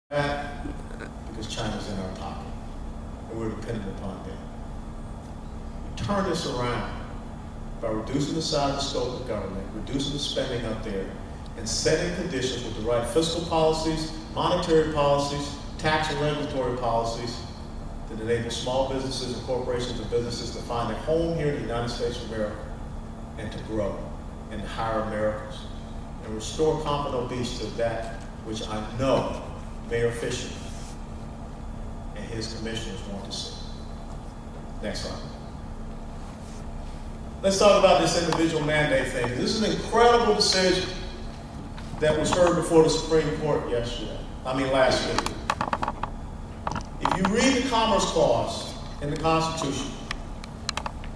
that because China's in our pocket and we're dependent upon them. We turn this around by reducing the size and scope of government, reducing the spending up there, and setting conditions with the right fiscal policies, monetary policies, tax and regulatory policies that enable small businesses and corporations and businesses to find a home here in the United States of America and to grow and to hire Americans and restore Pompano Beach to that which I know Mayor Fisher and his commissioners want to see. Next slide. Let's talk about this individual mandate thing. This is an incredible decision that was heard before the Supreme Court last week. If you read the Commerce Clause in the Constitution,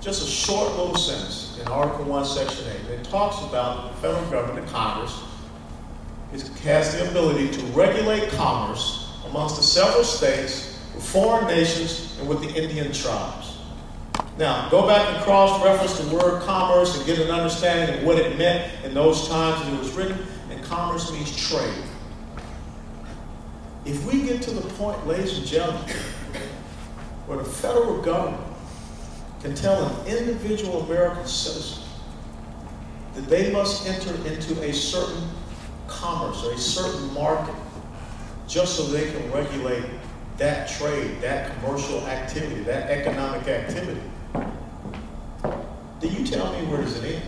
just a short little sentence in Article 1, Section 8, it talks about the federal government, the Congress, has the ability to regulate commerce amongst the several states, with foreign nations, and with the Indian tribes. Now, go back and cross-reference the word commerce and get an understanding of what it meant in those times that it was written, and commerce means trade. If we get to the point, ladies and gentlemen, where the federal government can tell an individual American citizen that they must enter into a certain commerce or a certain market just so they can regulate that trade, that commercial activity, that economic activity, then you tell me, where does it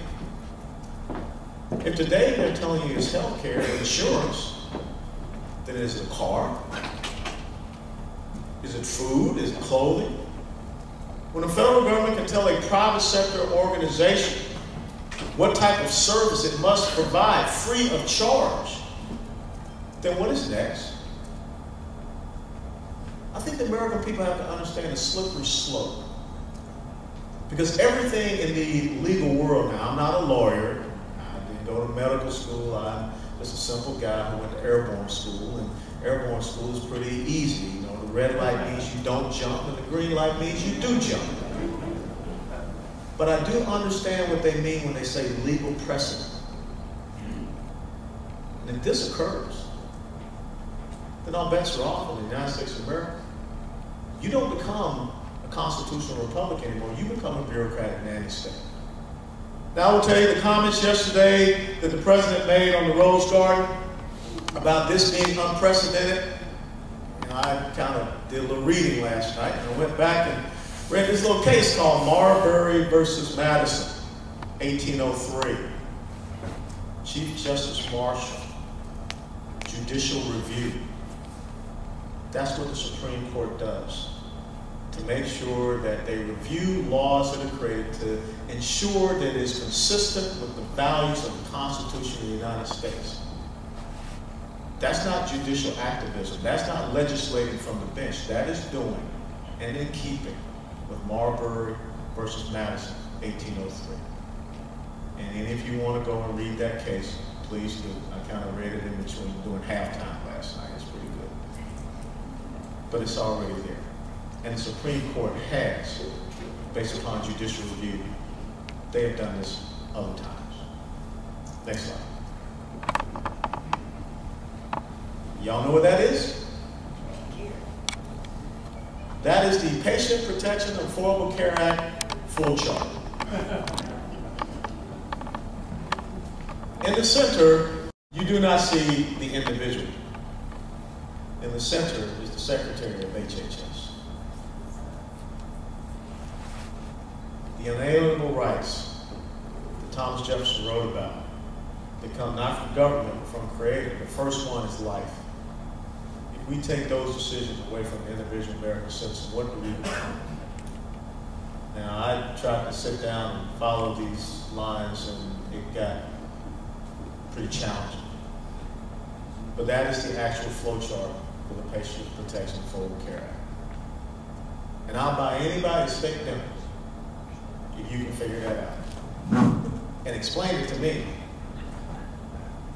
end? If today they're telling you it's health care and insurance, then is it a car? Is it food? Is it clothing? When the federal government can tell a private sector organization what type of service it must provide free of charge, then what is next? I think the American people have to understand the slippery slope. Because everything in the legal world now, I'm not a lawyer, I didn't go to medical school, I'm just a simple guy who went to airborne school, and airborne school is pretty easy. You know, the red light means you don't jump, and the green light means you do jump. But I do understand what they mean when they say legal precedent. And if this occurs, then all bets are off in the United States of America. You don't become a constitutional republic anymore. You become a bureaucratic nanny state. Now I will tell you the comments yesterday that the president made on the Rose Garden about this being unprecedented. And I kind of did a little reading last night, and I went back and read this little case called Marbury versus Madison, 1803. Chief Justice Marshall, judicial review. That's what the Supreme Court does, to make sure that they review laws that are created to ensure that it is consistent with the values of the Constitution of the United States. That's not judicial activism. That's not legislating from the bench. That is doing and in keeping with Marbury versus Madison, 1803. And if you want to go and read that case, please do. I kind of read it in between doing halftime last night. It's pretty good. But it's already there. And the Supreme Court has, based upon judicial review, they have done this other times. Next slide. Y'all know what that is? That is the Patient Protection and Affordable Care Act full chart. In the center, you do not see the individual. In the center is the Secretary of HHS. The inalienable rights that Thomas Jefferson wrote about, that come not from government, but from creator. The first one is life. If we take those decisions away from the individual American citizen, what do we become? Now, I tried to sit down and follow these lines, and it got pretty challenging. But that is the actual flow chart for the Patient Protection and Affordable Care Act. And I'll buy anybody's steak dinner if you can figure that out and explain it to me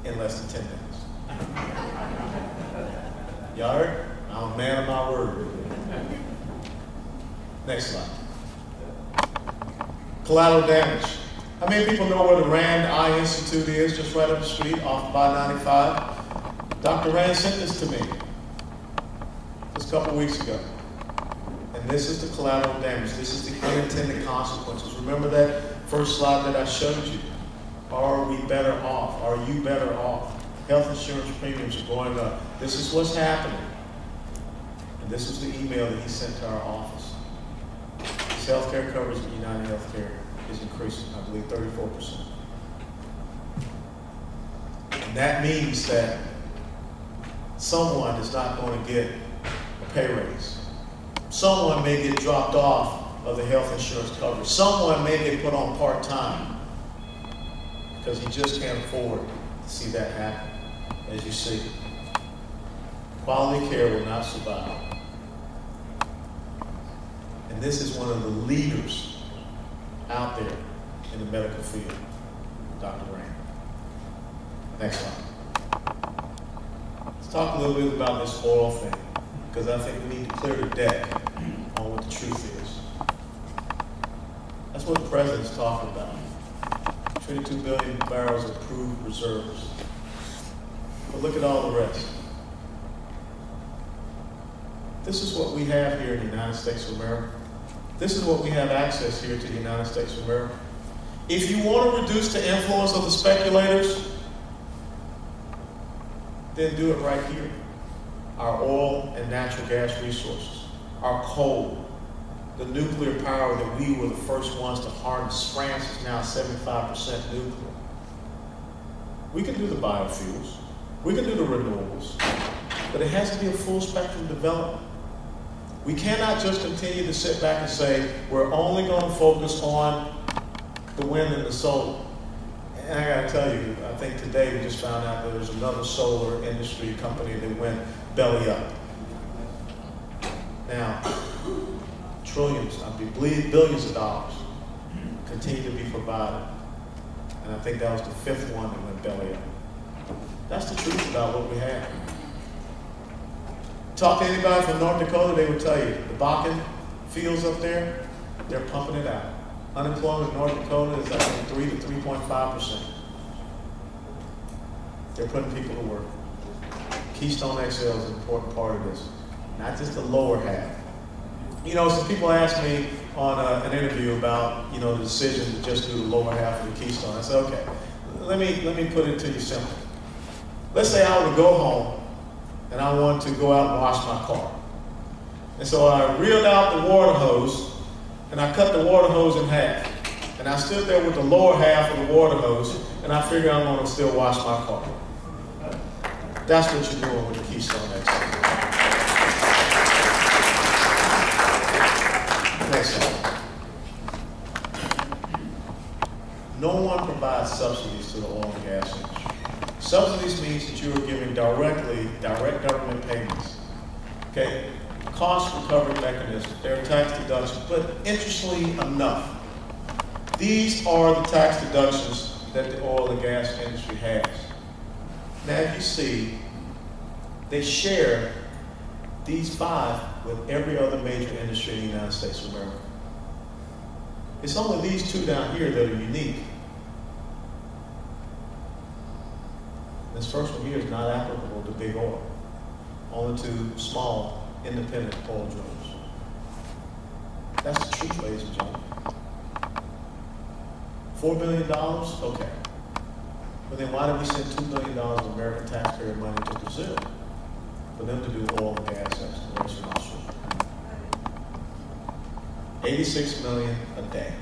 in less than 10 minutes. Y'all heard? I'm a man of my word. Next slide. Collateral damage. How many people know where the Rand Eye Institute is, just right up the street off by 95? Dr. Rand sent this to me. a couple weeks ago. And this is the collateral damage. This is the unintended consequences. Remember that first slide that I showed you? Are we better off? Are you better off? Health insurance premiums are going up. This is what's happening. And this was the email that he sent to our office. His healthcare coverage at United Healthcare is increasing, I believe, 34%. And that means that someone is not going to get a pay raise. Someone may get dropped off of the health insurance coverage. Someone may get put on part-time because he just can't afford to see that happen. As you see, quality care will not survive. And this is one of the leaders out there in the medical field, Dr. Rand. Next slide. Let's talk a little bit about this oil thing, because I think we need to clear the deck on what the truth is. That's what the president's talking about. 22 billion barrels of proved reserves. But look at all the rest. This is what we have here in the United States of America. This is what we have access here to the United States of America. If you want to reduce the influence of the speculators, then do it right here. Our oil and natural gas resources, our coal, the nuclear power that we were the first ones to harness. France is now 75% nuclear. We can do the biofuels. We can do the renewables, but it has to be a full spectrum development. We cannot just continue to sit back and say, we're only going to focus on the wind and the solar. And I got to tell you, I think today we just found out that there's another solar industry company that went belly up. Now, trillions, I believe billions of dollars continue to be provided. And I think that was the fifth one that went belly up. That's the truth about what we have. Talk to anybody from North Dakota, they would tell you, the Bakken fields up there, they're pumping it out. Unemployment in North Dakota is, I think, 3 to 3.5%. They're putting people to work. Keystone XL is an important part of this, not just the lower half. You know, some people ask me on an interview about, the decision to just do the lower half of the Keystone. I said, okay, let me put it to you simple. Let's say I were to go home and I want to go out and wash my car. And so I reeled out the water hose and I cut the water hose in half. And I stood there with the lower half of the water hose and I figured I'm going to still wash my car. That's what you're doing with the Keystone XL. Next slide. No one provides subsidies to the oil and gas industry. Subsidies means that you are giving direct government payments. Okay? Cost recovery mechanisms, there are tax deductions, but interestingly enough, these are the tax deductions that the oil and gas industry has. Now, if you see, they share these 5 with every other major industry in the United States of America. It's only these 2 down here that are unique. This first one here is not applicable to big oil, only to small, independent oil drillers. That's the truth, ladies and gentlemen. $4 billion? Okay. But then why did we send $2 billion of American taxpayer money to Brazil for them to do oil and gas exploration offshore? $86 million a day.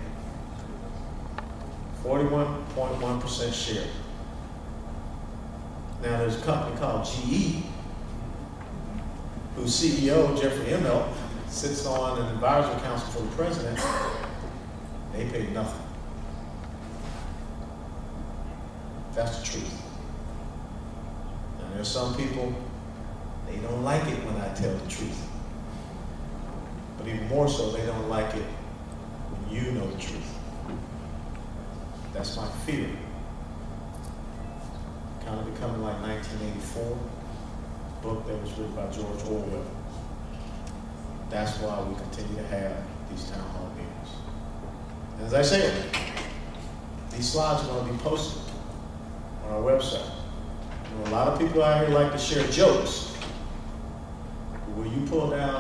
41.1% share. Now there's a company called GE, whose CEO, Jeffrey Immelt, sits on an advisory council for the president. They pay nothing. That's the truth. Now there's some people, they don't like it when I tell the truth. But even more so, they don't like it when you know the truth. That's my fear. Kind of becoming like 1984, book that was written by George Orwell. That's why we continue to have these town hall meetings. And as I said, these slides are going to be posted on our website. A lot of people out here like to share jokes. Will when you pull down